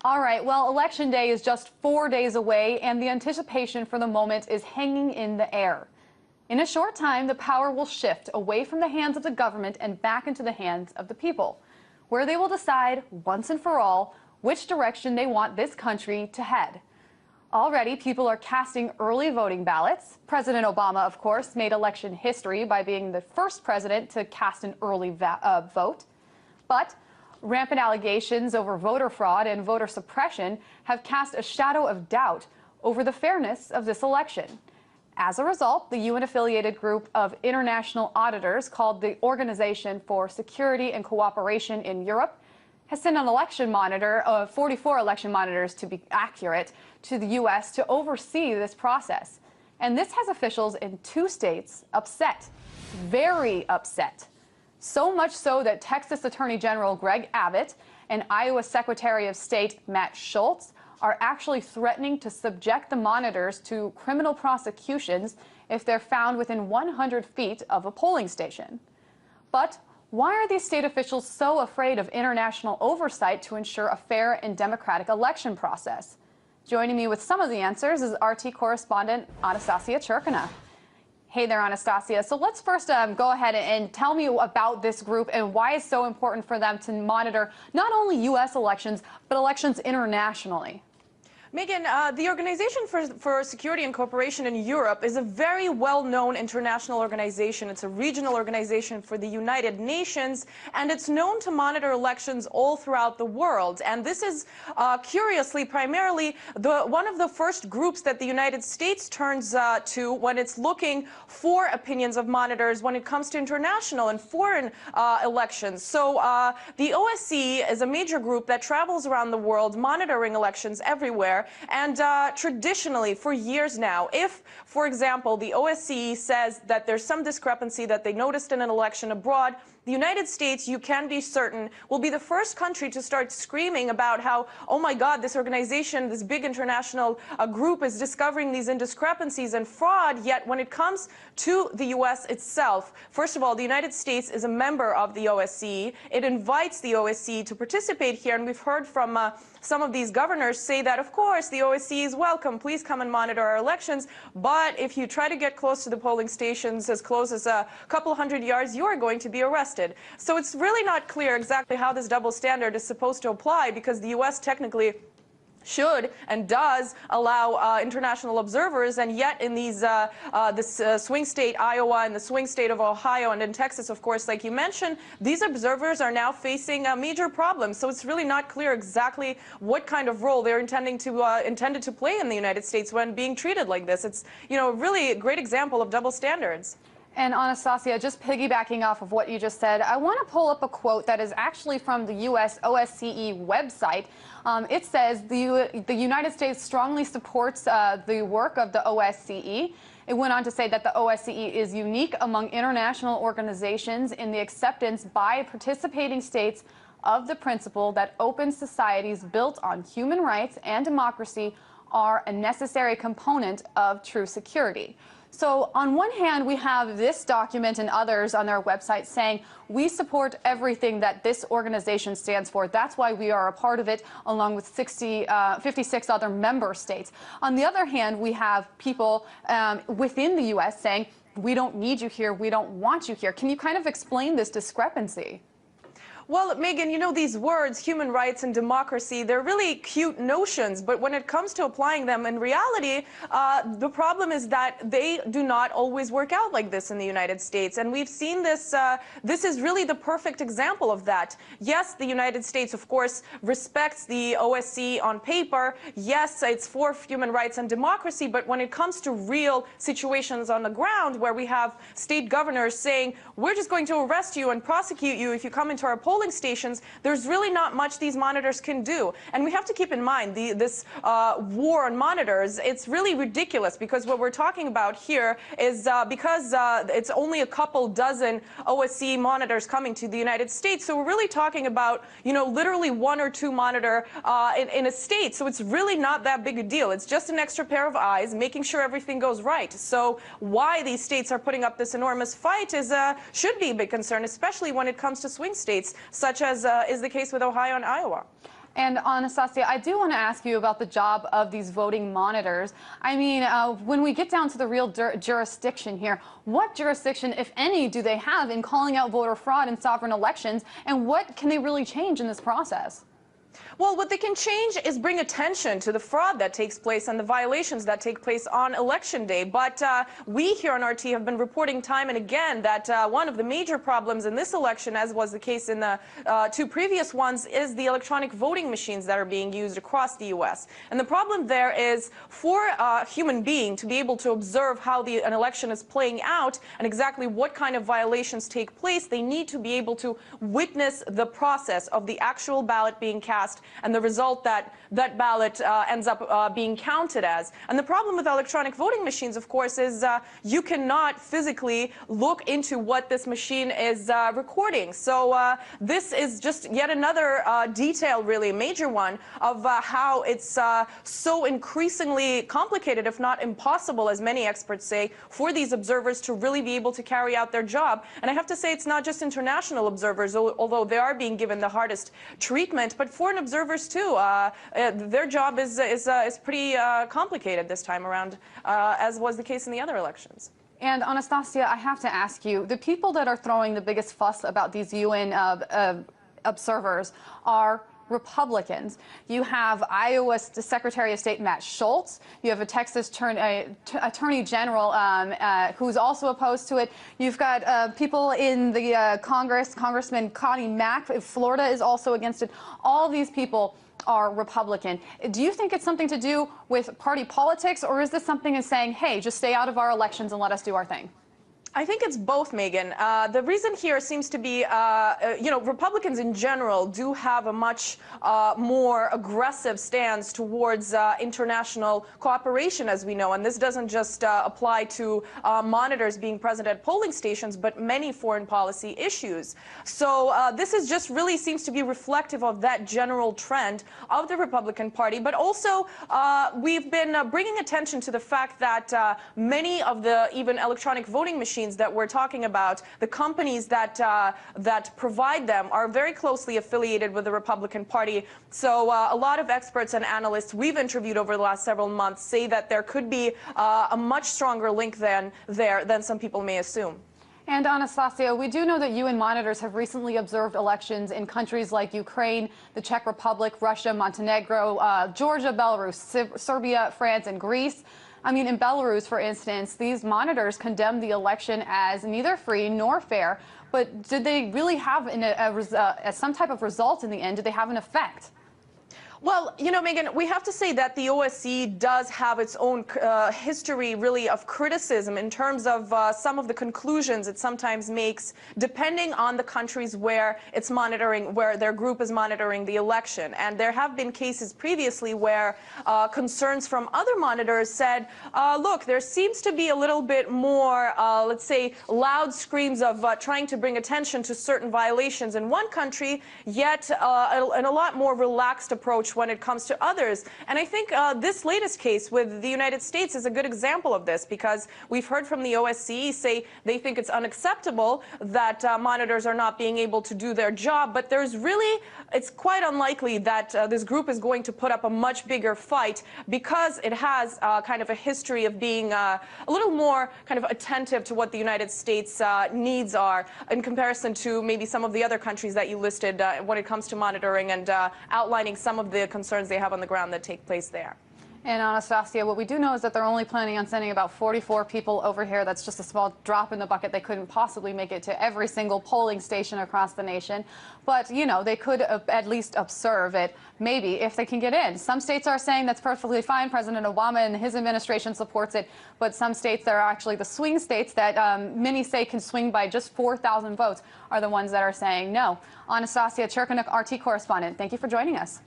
All right, well, Election Day is just 4 days away, and the anticipation for the moment is hanging in the air. In a short time, the power will shift away from the hands of the government and back into the hands of the people, where they will decide once and for all which direction they want this country to head. Already, people are casting early voting ballots. President Obama, of course, made election history by being the first president to cast an early vote. But rampant allegations over voter fraud and voter suppression have cast a shadow of doubt over the fairness of this election. As a result, the UN-affiliated group of international auditors called the Organization for Security and Cooperation in Europe has sent an election monitor, 44 election monitors to be accurate, to the U.S. to oversee this process. And this has officials in 2 states upset, very upset. So much so that Texas Attorney General Greg Abbott and Iowa Secretary of State Matt Schultz are actually threatening to subject the monitors to criminal prosecutions if they're found within 100 feet of a polling station. But why are these state officials so afraid of international oversight to ensure a fair and democratic election process? Joining me with some of the answers is RT correspondent Anastasia Churkina. Hey there, Anastasia. So let's first go ahead and tell me about this group and why it's so important for them to monitor not only U.S. elections, but elections internationally. Megan, the Organization for Security and Cooperation in Europe is a very well-known international organization. It's a regional organization for the United Nations, and it's known to monitor elections all throughout the world. And this is, curiously, primarily one of the first groups that the United States turns to when it's looking for opinions of monitors when it comes to international and foreign elections. So the OSCE is a major group that travels around the world monitoring elections everywhere. And traditionally, for years now, if, for example, the OSCE says that there's some discrepancy that they noticed in an election abroad, the United States, you can be certain, will be the first country to start screaming about how, oh my God, this organization, this big international group is discovering these indiscrepancies and fraud. Yet when it comes to the U.S. itself, first of all, the United States is a member of the OSCE. It invites the OSCE to participate here. And we've heard from some of these governors say that, of course, the OSCE is welcome. Please come and monitor our elections. But if you try to get close to the polling stations, as close as a couple hundred yards, you are going to be arrested. So it's really not clear exactly how this double standard is supposed to apply, because the U.S. technically should and does allow international observers, and yet in these this swing state Iowa and the swing state of Ohio and in Texas, of course, like you mentioned, these observers are now facing major problems. So it's really not clear exactly what kind of role they're intended to play in the United States when being treated like this. It's, you know, really a great example of double standards. And Anastasia, just piggybacking off of what you just said, I want to pull up a quote that is actually from the U.S. OSCE website. It says the United States strongly supports the work of the OSCE. It went on to say that the OSCE is unique among international organizations in the acceptance by participating states of the principle that open societies built on human rights and democracy are a necessary component of true security. So on one hand, we have this document and others on their website saying we support everything that this organization stands for. That's why we are a part of it, along with 56 other member states. On the other hand, we have people within the U.S. saying we don't need you here, we don't want you here. Can you kind of explain this discrepancy? Well, Megan, you know, these words, human rights and democracy, they're really cute notions, but when it comes to applying them in reality, the problem is that they do not always work out like this in the United States. And we've seen this, this is really the perfect example of that. Yes, the United States, of course, respects the OSCE on paper. Yes, it's for human rights and democracy, but when it comes to real situations on the ground where we have state governors saying, we're just going to arrest you and prosecute you if you come into our polling stations, there's really not much these monitors can do. And we have to keep in mind this war on monitors. It's really ridiculous, because what we're talking about here is because it's only a couple dozen OSCE monitors coming to the United States. So we're really talking about, you know, literally 1 or 2 monitor in a state. So it's really not that big a deal. It's just an extra pair of eyes making sure everything goes right. So why these states are putting up this enormous fight is should be a big concern, especially when it comes to swing states, such as is the case with Ohio and Iowa. And Anastasia, I do want to ask you about the job of these voting monitors. I mean, when we get down to the real jurisdiction here, what jurisdiction, if any, do they have in calling out voter fraud in sovereign elections, and what can they really change in this process? Well, what they can change is bring attention to the fraud that takes place and the violations that take place on Election Day. But we here on RT have been reporting time and again that one of the major problems in this election, as was the case in the two previous ones, is the electronic voting machines that are being used across the U.S. And the problem there is for a human being to be able to observe how an election is playing out and exactly what kind of violations take place, they need to be able to witness the process of the actual ballot being cast and the result that that ballot ends up being counted as. And the problem with electronic voting machines, of course, is you cannot physically look into what this machine is recording. So this is just yet another detail, really a major one, of how it's so increasingly complicated, if not impossible, as many experts say, for these observers to really be able to carry out their job. And I have to say it's not just international observers, although they are being given the hardest treatment, but foreign observers too. Their job is pretty complicated this time around, as was the case in the other elections. And Anastasia, I have to ask you, the people that are throwing the biggest fuss about these UN observers are Republicans. You have Iowa Secretary of State Matt Schultz. You have a Texas Attorney General who's also opposed to it. You've got people in the Congress, Congressman Connie Mack. Florida is also against it. All these people are Republican. Do you think it's something to do with party politics, or is this something as saying, hey, just stay out of our elections and let us do our thing? I think it's both, Megan. The reason here seems to be, Republicans in general do have a much more aggressive stance towards international cooperation, as we know. And this doesn't just apply to monitors being present at polling stations, but many foreign policy issues. So this is just really seems to be reflective of that general trend of the Republican Party. But also, we've been bringing attention to the fact that many of the even electronic voting machines that we're talking about, the companies that that provide them are very closely affiliated with the Republican Party. So a lot of experts and analysts we've interviewed over the last several months say that there could be a much stronger link than some people may assume. And Anastasia, we do know that UN monitors have recently observed elections in countries like Ukraine, the Czech Republic, Russia, Montenegro, Georgia, Belarus, Serbia, France, and Greece. I mean, in Belarus, for instance, these monitors condemned the election as neither free nor fair. But did they really have some type of result in the end? Did they have an effect? Well, you know, Megan, we have to say that the OSCE does have its own history, really, of criticism in terms of some of the conclusions it sometimes makes, depending on the countries where it's monitoring, where their group is monitoring the election. And there have been cases previously where concerns from other monitors said, look, there seems to be a little bit more, let's say, loud screams of trying to bring attention to certain violations in one country, yet and a lot more relaxed approach when it comes to others. And I think this latest case with the United States is a good example of this, because we've heard from the OSCE say they think it's unacceptable that monitors are not being able to do their job, but it's quite unlikely that this group is going to put up a much bigger fight, because it has kind of a history of being a little more kind of attentive to what the United States needs are in comparison to maybe some of the other countries that you listed when it comes to monitoring and outlining some of the concerns they have on the ground that take place there. And Anastasia, what we do know is that they're only planning on sending about 44 people over here. That's just a small drop in the bucket. They couldn't possibly make it to every single polling station across the nation. But, you know, they could at least observe it, maybe, if they can get in. Some states are saying that's perfectly fine. President Obama and his administration supports it. But some states that are actually the swing states that many say can swing by just 4,000 votes are the ones that are saying no. Anastasia Cherkanuk, RT correspondent, thank you for joining us.